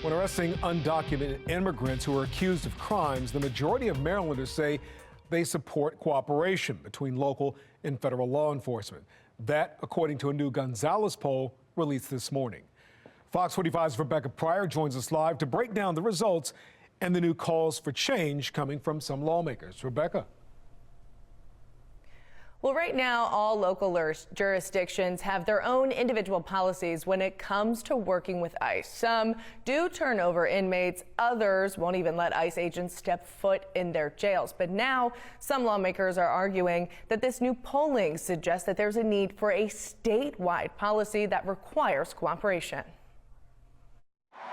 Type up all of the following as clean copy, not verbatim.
When arresting undocumented immigrants who are accused of crimes, the majority of Marylanders say they support cooperation between local and federal law enforcement. That, according to a new Gonzales poll released this morning. Fox 45's Rebecca Pryor joins us live to break down the results and the new calls for change coming from some lawmakers. Rebecca. Well, right now, all local jurisdictions have their own individual policies when it comes to working with ICE. Some do turn over inmates. Others won't even let ICE agents step foot in their jails. But now some lawmakers are arguing that this new polling suggests that there's a need for a statewide policy that requires cooperation.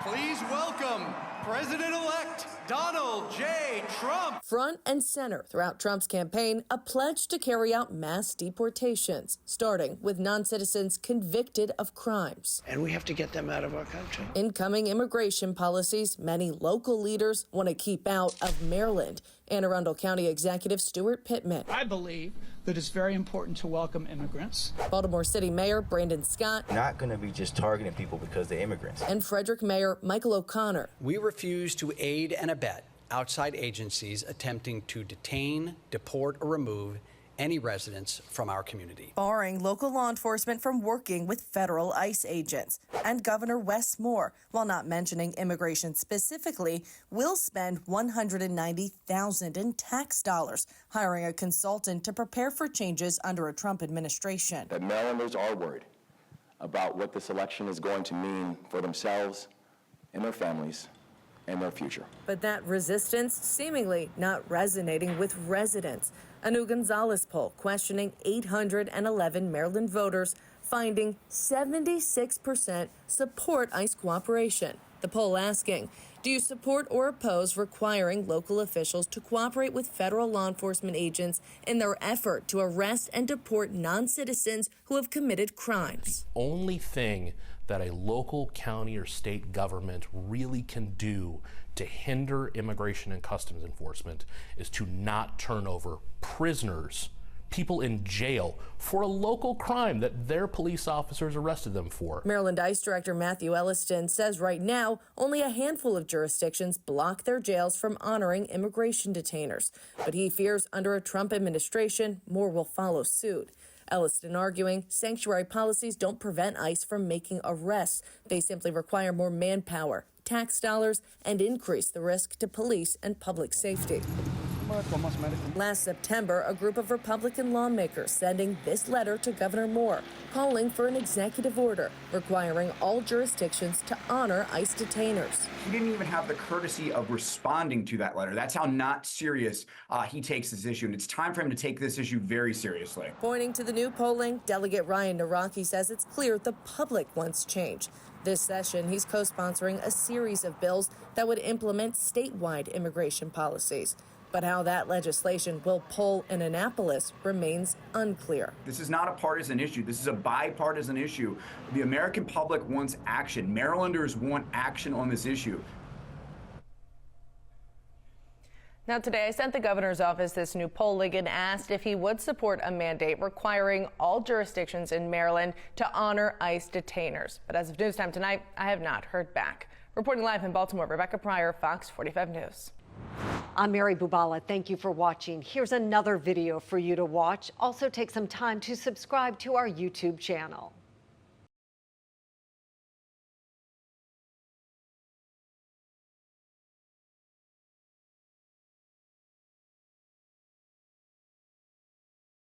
Please welcome President-elect Donald J. Trump. Front and center throughout Trump's campaign, a pledge to carry out mass deportations, starting with non-citizens convicted of crimes. And we have to get them out of our country. Incoming immigration policies many local leaders want to keep out of Maryland. Anne Arundel County Executive Stuart Pittman. I believe that it's very important to welcome immigrants. Baltimore City Mayor Brandon Scott. Not going to be just targeting people because they're immigrants. And Frederick Mayor Michael O'Connor. We refuse to aid and abet outside agencies attempting to detain, deport, or remove any residents from our community. Barring local law enforcement from working with federal ICE agents. And Governor Wes Moore, while not mentioning immigration specifically, will spend $190,000 in tax dollars hiring a consultant to prepare for changes under a Trump administration. That Marylanders are worried about what this election is going to mean for themselves and their families and their future. But that resistance seemingly not resonating with residents. A new Gonzales poll questioning 811 Maryland voters, finding 76% support ICE cooperation. The poll asking, do you support or oppose requiring local officials to cooperate with federal law enforcement agents in their effort to arrest and deport non-citizens who have committed crimes? The only thing that a local, county, or state government really can do to hinder immigration and customs enforcement is to not turn over prisoners, people in jail, for a local crime that their police officers arrested them for. Maryland ICE Director Matthew Elliston says right now only a handful of jurisdictions block their jails from honoring immigration detainers. But he fears under a Trump administration, more will follow suit. Elliston arguing sanctuary policies don't prevent ICE from making arrests. They simply require more manpower, tax dollars, and increase the risk to police and public safety. Last September, a group of Republican lawmakers sending this letter to Governor Moore, calling for an executive order requiring all jurisdictions to honor ICE detainers. He didn't even have the courtesy of responding to that letter. That's how not serious he takes this issue, and it's time for him to take this issue very seriously. Pointing to the new polling, Delegate Ryan Naraki says it's clear the public wants change. This session, he's co-sponsoring a series of bills that would implement statewide immigration policies. But how that legislation will poll in Annapolis remains unclear. This is not a partisan issue. This is a bipartisan issue. The American public wants action. Marylanders want action on this issue. Now today, I sent the governor's office this new polling and asked if he would support a mandate requiring all jurisdictions in Maryland to honor ICE detainers. But as of news time tonight, I have not heard back. Reporting live in Baltimore, Rebecca Pryor, Fox 45 News. I'm Mary Bubala. Thank you for watching. Here's another video for you to watch. Also take some time to subscribe to our YouTube channel.